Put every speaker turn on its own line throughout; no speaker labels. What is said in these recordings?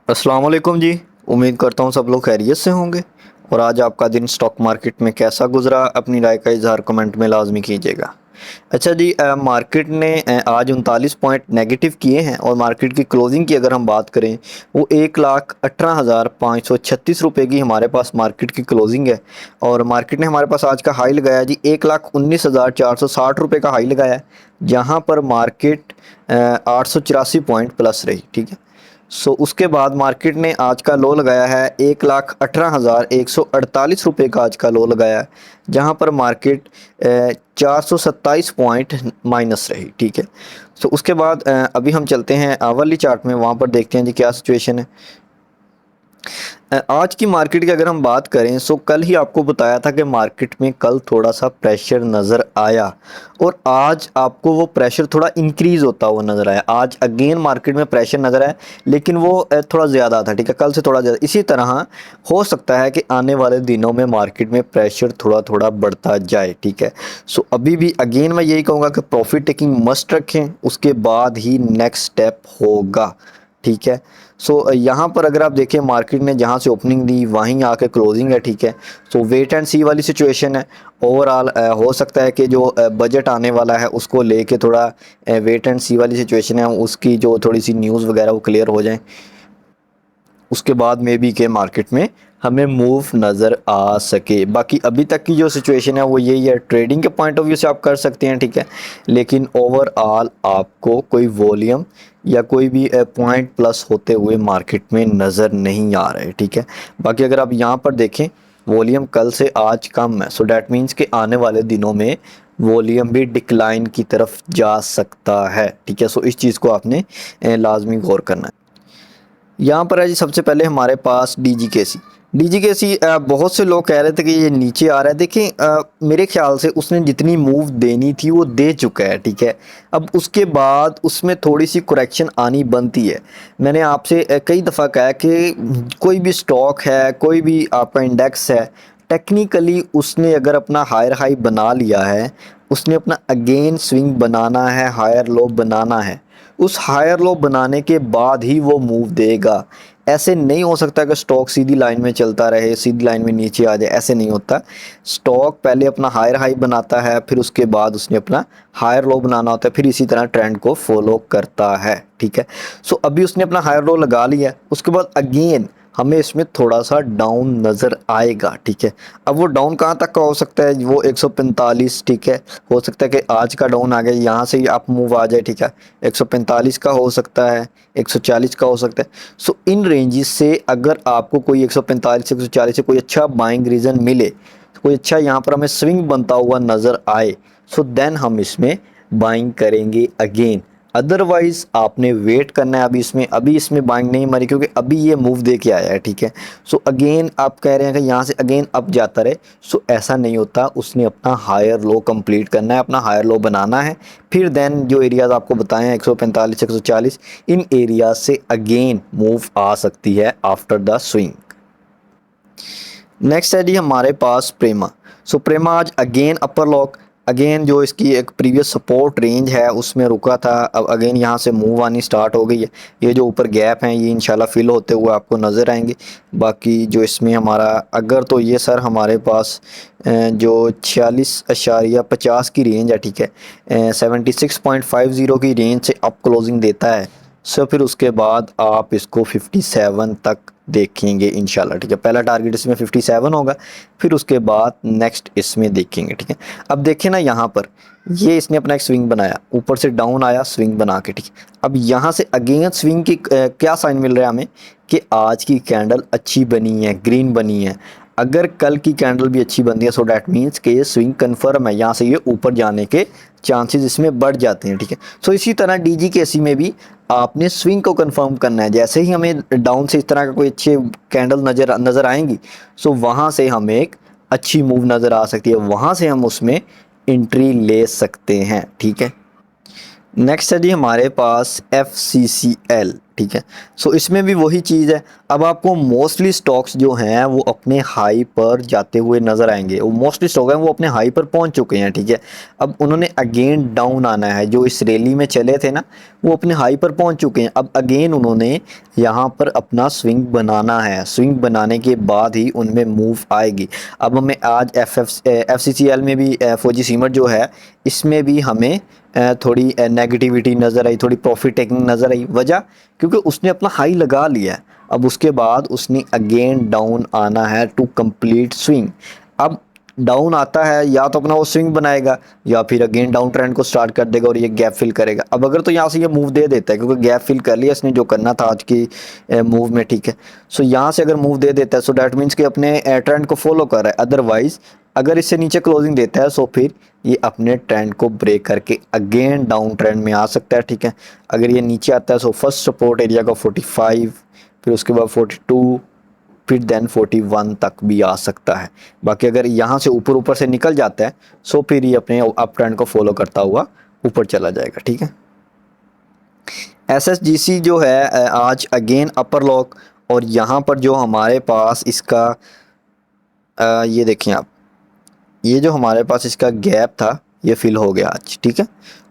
अस्सलाम वालेकुम जी। उम्मीद करता हूँ सब लोग खैरियत से होंगे। और आज आपका दिन स्टॉक मार्केट में कैसा गुजरा, अपनी राय का इजहार कमेंट में लाजमी कीजिएगा। अच्छा जी, मार्केट ने आज 39 पॉइंट नेगेटिव किए हैं और मार्केट की क्लोजिंग की अगर हम बात करें वो 1,18,536 रुपये की हमारे पास मार्केट की क्लोजिंग है। और मार्केट ने हमारे पास आज का हाई लगाया जी 1,19,460 रुपये का हाई लगाया है, जहाँ पर मार्केट 884 पॉइंट प्लस रही। ठीक है। उसके बाद मार्केट ने आज का लो लगाया है 1,18,148 रुपये का आज का लो लगाया है, जहां पर मार्केट 427 पॉइंट माइनस रही। ठीक है। उसके बाद अभी हम चलते हैं आवरली चार्ट में, वहां पर देखते हैं जी क्या सिचुएशन है। आज की मार्केट की अगर हम बात करें कल ही आपको बताया था कि मार्केट में कल थोड़ा सा प्रेशर नज़र आया और आज आपको वो प्रेशर थोड़ा इंक्रीज़ होता हुआ नज़र आया। आज अगेन मार्केट में प्रेशर नज़र आया, लेकिन वो थोड़ा ज़्यादा था। ठीक है, कल से थोड़ा ज़्यादा। इसी तरह हो सकता है कि आने वाले दिनों में मार्केट में प्रेशर थोड़ा थोड़ा बढ़ता जाए। ठीक है। अभी भी अगेन मैं यही कहूँगा कि प्रॉफिट टेकिंग मस्ट रखें, उसके बाद ही नेक्स्ट स्टेप होगा। ठीक है। यहाँ पर अगर आप देखें मार्केट ने जहाँ से ओपनिंग दी वहीं आके क्लोजिंग है। ठीक है। वेट एंड सी वाली सिचुएशन है। ओवरऑल हो सकता है कि जो बजट आने वाला है उसको लेके थोड़ा वेट एंड सी वाली सिचुएशन है, उसकी जो थोड़ी सी न्यूज़ वगैरह वो क्लियर हो जाए, उसके बाद में भी के मार्केट में हमें मूव नज़र आ सके। बाकी अभी तक की जो सिचुएशन है वो यही है। ट्रेडिंग के पॉइंट ऑफ व्यू से आप कर सकते हैं। ठीक है। लेकिन ओवरऑल आपको कोई वॉल्यूम या कोई भी पॉइंट प्लस होते हुए मार्केट में नज़र नहीं आ रहे। ठीक है। बाकी अगर आप यहाँ पर देखें वॉल्यूम कल से आज कम है, डैट मीन्स कि आने वाले दिनों में वॉल्यूम भी डिक्लाइन की तरफ जा सकता है। ठीक है। इस चीज़ को आपने लाजमी गौर करना है। यहाँ पर है जी सबसे पहले हमारे पास डी जी के सी बहुत से लोग कह रहे थे कि ये नीचे आ रहा है। देखें मेरे ख्याल से उसने जितनी मूव देनी थी वो दे चुका है। ठीक है। अब उसके बाद उसमें थोड़ी सी करेक्शन आनी बनती है। मैंने आपसे कई दफ़ा कहा कि कोई भी स्टॉक है, कोई भी आपका इंडेक्स है, टेक्निकली उसने अगर अपना हायर हाई बना लिया है, उसने अपना अगेन स्विंग बनाना है, हायर लो बनाना है, उस हायर लो बनाने के बाद ही वो मूव देगा। ऐसे नहीं हो सकता कि स्टॉक सीधी लाइन में चलता रहे, सीधी लाइन में नीचे आ जाए, ऐसे नहीं होता। स्टॉक पहले अपना हायर हाई बनाता है, फिर उसके बाद उसने अपना हायर लो बनाना होता है, फिर इसी तरह ट्रेंड को फॉलो करता है। ठीक है। अभी उसने अपना हायर लो लगा लिया, उसके बाद अगेन हमें इसमें थोड़ा सा डाउन नज़र आएगा। ठीक है। अब वो डाउन कहाँ तक का हो सकता है, वो 145। ठीक है। हो सकता है कि आज का डाउन आ गया, यहाँ से ही आप मूव आ जाए। ठीक है। 145 का हो सकता है, 140 का हो सकता है। इन रेंजेस से अगर आपको कोई 145 140 से कोई अच्छा बाइंग रीज़न मिले, कोई अच्छा यहाँ पर हमें स्विंग बनता हुआ नज़र आए, देन हम इसमें बाइंग करेंगे अगेन। अदरवाइज़ आपने वेट करना है। अभी इसमें बाइंग नहीं मारी, क्योंकि अभी ये मूव दे के आया है। ठीक है। अगेन आप कह रहे हैं कि यहाँ से अगेन अप जाता रहे, ऐसा नहीं होता। उसने अपना हायर लो कंप्लीट करना है, अपना हायर लो बनाना है, फिर देन जो एरियाज़ आपको बताए हैं 145 140, इन एरियाज से अगेन मूव आ सकती है आफ्टर द स्विंग। नेक्स्ट है जी हमारे पास प्रेमा। प्रेमा आज अगेन अपर लॉक, अगेन जो इसकी एक प्रीवियस सपोर्ट रेंज है उसमें रुका था, अब अगेन यहाँ से मूव आनी स्टार्ट हो गई है। ये जो ऊपर गैप हैं ये इंशाल्लाह फिल होते हुए आपको नज़र आएंगे। बाकी जो इसमें हमारा अगर तो ये सर हमारे पास जो 46.50 की रेंज है। ठीक है। 76.50 की रेंज से अप क्लोजिंग देता है, फिर उसके बाद आप इसको 57 तक देखेंगे इंशाल्लाह। ठीक है। पहला टारगेट इसमें 57 होगा, फिर उसके बाद नेक्स्ट इसमें देखेंगे। ठीक है। अब देखें ना, यहाँ पर ये इसने अपना एक स्विंग बनाया, ऊपर से डाउन आया स्विंग बना के। ठीक है। अब यहाँ से अगेन स्विंग की क्या साइन मिल रहा है हमें कि आज की कैंडल अच्छी बनी है, ग्रीन बनी है। अगर कल की कैंडल भी अच्छी बनती है डैट मीन्स कि ये स्विंग कन्फर्म है, यहाँ से ये ऊपर जाने के चांसेस इसमें बढ़ जाते हैं। ठीक है। इसी तरह DGKC में भी आपने स्विंग को कंफर्म करना है। जैसे ही हमें डाउन से इस तरह का कोई अच्छे कैंडल नज़र आएंगी, वहाँ से हमें एक अच्छी मूव नज़र आ सकती है, वहाँ से हम उसमें एंट्री ले सकते हैं। ठीक है। नेक्स्ट है जी हमारे पास FCCL। ठीक है। सो इसमें भी वही चीज़ है। अब आपको मोस्टली स्टॉक्स जो हैं वो अपने हाई पर जाते हुए नज़र आएंगे। वो मोस्टली स्टॉक हैं वो अपने हाई पर पहुंच चुके हैं, ठीक है। अब उन्होंने अगेन डाउन आना है, जो इस रैली में चले थे ना वो अपने हाई पर पहुंच चुके हैं। अब अगेन उन्होंने यहाँ पर अपना स्विंग बनाना है, स्विंग बनाने के बाद ही उनमें मूव आएगी। अब हमें आज FCCL में भी फौजी सीमेंट जो है इसमें भी हमें थोड़ी नेगेटिविटी नज़र आई, थोड़ी प्रॉफिट टेकिंग नज़र आई। वजह क्योंकि उसने अपना हाई लगा लिया है। अब उसके बाद उसने अगेन डाउन आना है टू कंप्लीट स्विंग। अब डाउन आता है या तो अपना वो स्विंग बनाएगा या फिर अगेन डाउन ट्रेंड को स्टार्ट कर देगा और ये गैप फिल करेगा। अब अगर तो यहाँ से ये मूव दे देता है, क्योंकि गैप फिल कर लिया इसने जो करना था आज की मूव में, ठीक है। सो यहाँ से अगर मूव दे देता है सो डैट मीन्स कि अपने ट्रेंड को फॉलो कर रहा है। अदरवाइज अगर इससे नीचे क्लोजिंग देता है सो फिर ये अपने ट्रेंड को ब्रेक करके अगेन डाउन ट्रेंड में आ सकता है, ठीक है। अगर ये नीचे आता है सो फर्स्ट सपोर्ट एरिया का 45, फिर उसके बाद 42, फिर देन 41 तक भी आ सकता है। बाकी अगर यहाँ से ऊपर से निकल जाता है सो फिर ये अपने अप ट्रेंड को फॉलो करता हुआ ऊपर चला जाएगा, ठीक है। SSGC जो है आज अगेन अपर लॉक, और यहाँ पर जो हमारे पास इसका ये देखें आप, ये जो हमारे पास इसका गैप था ये फिल हो गया आज, ठीक है।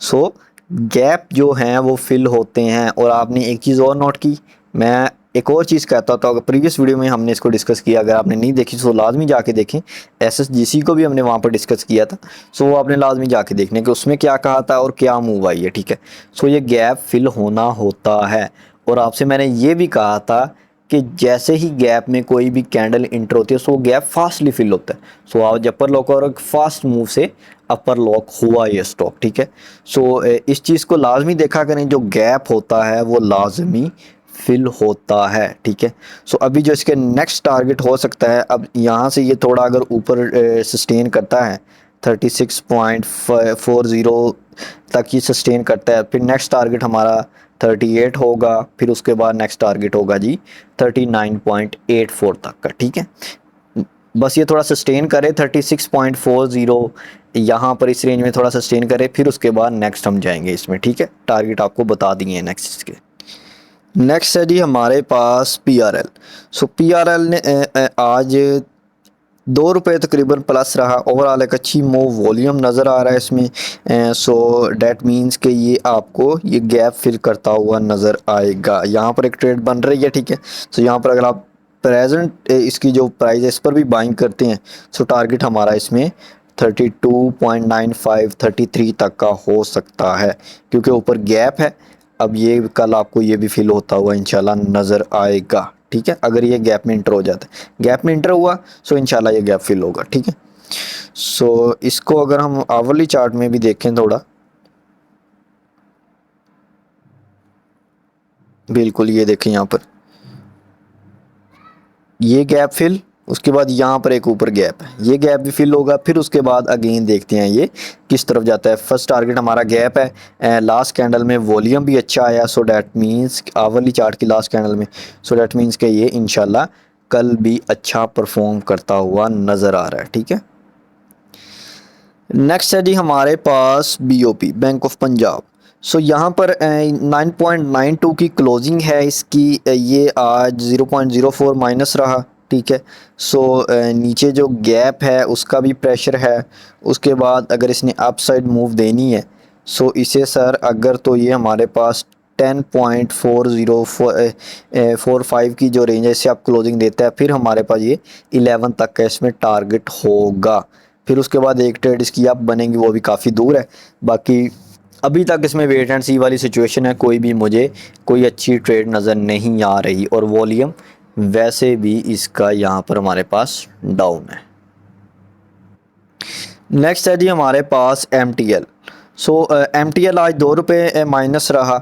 सो गैप जो हैं वो फिल होते हैं। और आपने एक चीज़ और नोट की, मैं एक और चीज़ कहता था, अगर प्रीवियस वीडियो में हमने इसको डिस्कस किया, अगर आपने नहीं देखी तो लाजमी जाके देखें। SSGC को भी हमने वहाँ पर डिस्कस किया था, सो वो आपने लाजमी जाके देखने कि उसमें क्या कहा था और क्या मूव आई है, ठीक है। सो ये गैप फिल होना होता है। और आपसे मैंने ये भी कहा था कि जैसे ही गैप में कोई भी कैंडल इंटर होती है सो गैप फास्टली फिल होता है। सो आज अपर लॉक और फास्ट मूव से अपर लॉक हुआ ये स्टॉक, ठीक है। सो इस चीज़ को लाजमी देखा करें, जो गैप होता है वो लाजमी फिल होता है, ठीक है। सो अभी जो इसके नेक्स्ट टारगेट हो सकता है, अब यहाँ से ये थोड़ा अगर ऊपर सस्टेन करता है 36.40 तक ये सस्टेन करता है, फिर नेक्स्ट टारगेट हमारा 38 होगा, फिर उसके बाद नेक्स्ट टारगेट होगा जी 39.84 तक का, ठीक है। बस ये थोड़ा सस्टेन करे 36.40, यहाँ पर इस रेंज में थोड़ा सस्टेन करे, फिर उसके बाद नेक्स्ट हम जाएंगे इसमें, ठीक है। टारगेट आपको बता दिए हैं नेक्स्ट इसके। नेक्स्ट है जी हमारे पास PRL। सो PRL ने आज ₹2 तकरीबन प्लस रहा। ओवरऑल एक अच्छी मूव वॉल्यूम नज़र आ रहा है इसमें। सो डैट मीन्स कि ये आपको ये गैप फिल करता हुआ नज़र आएगा। यहाँ पर एक ट्रेड बन रही है, ठीक है। सो यहाँ पर अगर आप प्रेजेंट इसकी जो प्राइस है इस पर भी बाइंग करते हैं सो टारगेट हमारा इसमें 32.95 33 तक का हो सकता है, क्योंकि ऊपर गैप है। अब ये कल आपको ये भी फिल होता हुआ इंशाल्लाह नज़र आएगा, ठीक है। अगर ये गैप में इंटर हो जाता है, गैप में इंटर हुआ सो इंशाल्लाह ये गैप फिल होगा, ठीक है। सो इसको अगर हम आवरली चार्ट में भी देखें थोड़ा, बिल्कुल ये देखें यहाँ पर ये गैप फिल, उसके बाद यहाँ पर एक ऊपर गैप है, ये गैप भी फिल होगा। फिर उसके बाद अगेन देखते हैं ये किस तरफ जाता है। फर्स्ट टारगेट हमारा गैप है। लास्ट कैंडल में वॉल्यूम भी अच्छा आया, so that means hourly chart की लास्ट कैंडल में, सो डैट मीन्स कि ये इंशाल्लाह कल भी अच्छा परफॉर्म करता हुआ नज़र आ रहा है, ठीक है। नेक्स्ट है जी हमारे पास BOP, बैंक ऑफ पंजाब। सो यहाँ पर 9.92 की क्लोजिंग है इसकी। ये आज 0.04 माइनस रहा, ठीक है। सो नीचे जो गैप है उसका भी प्रेशर है। उसके बाद अगर इसने अप साइड मूव देनी है सो इसे सर अगर तो ये हमारे पास 10.4045 की जो रेंज है इससे आप क्लोजिंग देता है, फिर हमारे पास ये 11 तक का इसमें टारगेट होगा। फिर उसके बाद एक ट्रेड इसकी आप बनेंगी, वो भी काफ़ी दूर है। बाकी अभी तक इसमें वेट एंड सी वाली सिचुएशन है, कोई अच्छी ट्रेड नज़र नहीं आ रही। और वॉल्यूम वैसे भी इसका यहाँ पर हमारे पास डाउन है। नेक्स्ट है जी हमारे पास MTL। सो MTL आज ₹2 माइनस रहा।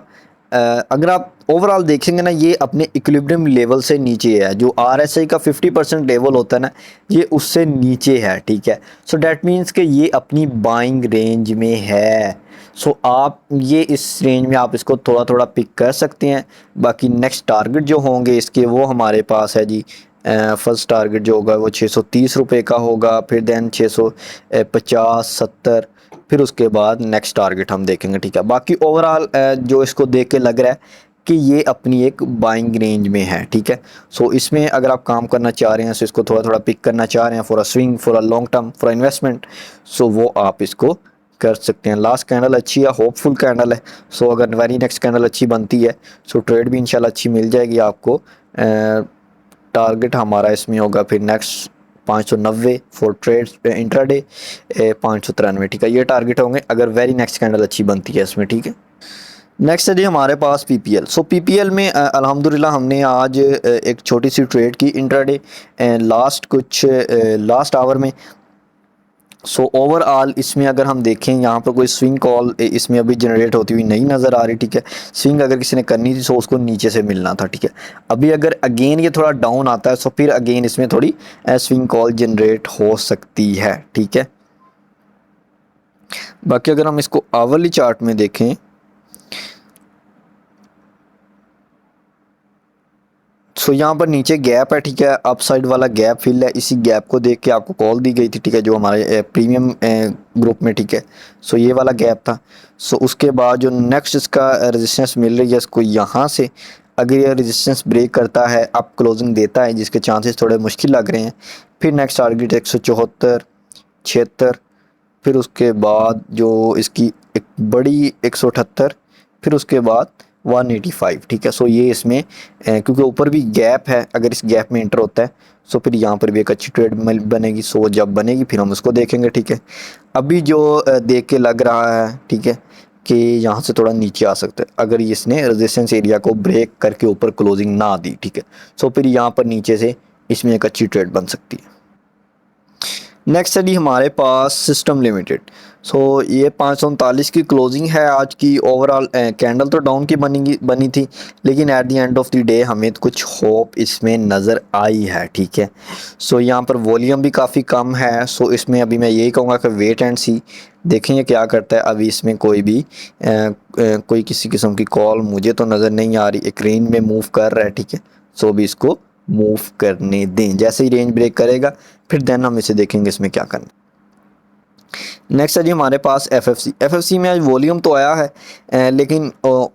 अगर आप ओवरऑल देखेंगे ना ये अपने इक्विलिब्रियम लेवल से नीचे है। जो RSI का 50% लेवल होता है ना ये उससे नीचे है, ठीक है। सो डैट मीन्स कि ये अपनी बाइंग रेंज में है। सो आप ये इस रेंज में आप इसको थोड़ा थोड़ा पिक कर सकते हैं। बाकी नेक्स्ट टारगेट जो होंगे इसके वो हमारे पास है जी। फर्स्ट टारगेट जो होगा वो ₹630 का होगा, फिर देन 650 70, फिर उसके बाद नेक्स्ट टारगेट हम देखेंगे, ठीक है। बाकी ओवरऑल जो इसको देख के लग रहा है कि ये अपनी एक बाइंग रेंज में है, ठीक है। सो इसमें अगर आप काम करना चाह रहे हैं, सो इसको थोड़ा थोड़ा पिक करना चाह रहे हैं for a swing, for a long term, for investment, so वो आप इसको कर सकते हैं। लास्ट कैंडल अच्छी है, होपफुल कैंडल है। सो अगर वेरी नेक्स्ट कैंडल अच्छी बनती है सो ट्रेड भी इंशाल्लाह अच्छी मिल जाएगी आपको। टारगेट हमारा इसमें होगा फिर नेक्स्ट 590 फॉर ट्रेड इंट्राडे, 593, ठीक है। ये टारगेट होंगे अगर वेरी नेक्स्ट कैंडल अच्छी बनती है इसमें, ठीक है। नेक्स्ट है जी हमारे पास पीपीएल। सो पीपीएल में अल्हम्दुलिल्लाह हमने आज एक छोटी सी ट्रेड की इंट्राडे लास्ट आवर में। सो ओवरऑल इसमें अगर हम देखें यहाँ पर कोई स्विंग कॉल इसमें अभी जनरेट होती हुई नहीं नज़र आ रही, ठीक है। स्विंग अगर किसी ने करनी थी तो उसको नीचे से मिलना था, ठीक है। अभी अगर अगेन ये थोड़ा डाउन आता है तो फिर अगेन इसमें थोड़ी स्विंग कॉल जनरेट हो सकती है, ठीक है। बाकी अगर हम इसको आवरली चार्ट में देखें सो यहाँ पर नीचे गैप है, ठीक है। अप साइड वाला गैप फिल है, इसी गैप को देख के आपको कॉल दी गई थी, ठीक है, जो हमारे प्रीमियम ग्रुप में, ठीक है। सो ये वाला गैप था। सो उसके बाद जो नेक्स्ट इसका रेजिस्टेंस मिल रही है इसको यहाँ से, अगर ये रेजिस्टेंस ब्रेक करता है, अप क्लोजिंग देता है, जिसके चांसेस थोड़े मुश्किल लग रहे हैं, फिर नेक्स्ट टारगेट 174, 76, फिर उसके बाद जो इसकी एक बड़ी 178, फिर उसके बाद 185, ठीक है। सो ये इसमें क्योंकि ऊपर भी गैप है, अगर इस गैप में एंटर होता है सो फिर यहाँ पर भी एक अच्छी ट्रेड बनेगी। सो जब बनेगी फिर हम उसको देखेंगे, ठीक है। अभी जो देख के लग रहा है, ठीक है, कि यहाँ से थोड़ा नीचे आ सकता है अगर इसने रेजिस्टेंस एरिया को ब्रेक करके ऊपर क्लोजिंग ना दी, ठीक है। सो फिर यहाँ पर नीचे से इसमें एक अच्छी ट्रेड बन सकती है। नेक्स्ट है जी हमारे पास सिस्टम लिमिटेड। सो ये 539 की क्लोजिंग है आज की। ओवरऑल कैंडल तो डाउन की बनी थी, लेकिन at the end of the day हमें कुछ होप इसमें नज़र आई है, ठीक है। सो यहाँ पर वॉल्यूम भी काफ़ी कम है। सो इसमें अभी मैं यही कहूँगा कि वेट एंड सी, देखेंगे क्या करता है। अभी इसमें कोई किसी किस्म की कॉल मुझे तो नज़र नहीं आ रही। एक रेंज में मूव कर रहा है, ठीक है। सो अभी इसको मूव करने दें, जैसे ही रेंज ब्रेक करेगा फिर देन हम इसे देखेंगे इसमें क्या करना। नेक्स्ट है जी हमारे पास एफएफसी में आज वॉल्यूम तो आया है, लेकिन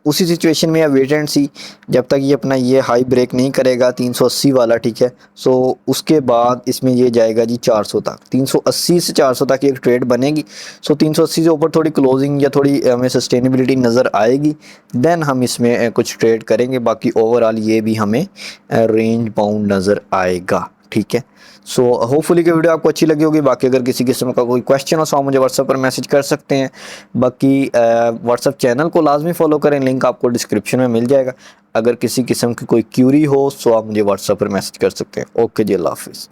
उसी सिचुएशन में है वेट एंड सी, जब तक ये अपना ये हाई ब्रेक नहीं करेगा 380 वाला, ठीक है। सो उसके बाद इसमें ये जाएगा जी 400 तक, 380 से 400 तक एक ट्रेड बनेगी। सो 380 से ऊपर थोड़ी क्लोजिंग या थोड़ी हमें सस्टेनेबिलिटी नज़र आएगी, देन हम इसमें कुछ ट्रेड करेंगे। बाकी ओवरऑल ये भी हमें रेंज बाउंड नज़र आएगा, ठीक है। सो होपफुली कि वीडियो आपको अच्छी लगी होगी। बाकी अगर किसी किस्म का कोई क्वेश्चन हो सो आप मुझे व्हाट्सएप पर मैसेज कर सकते हैं। बाकी व्हाट्सएप चैनल को लाजमी फॉलो करें, लिंक आपको डिस्क्रिप्शन में मिल जाएगा। अगर किसी किस्म की कोई क्यूरी हो सो आप मुझे व्हाट्सएप पर मैसेज कर सकते हैं। ओके जी, अल्लाह हाफिज़।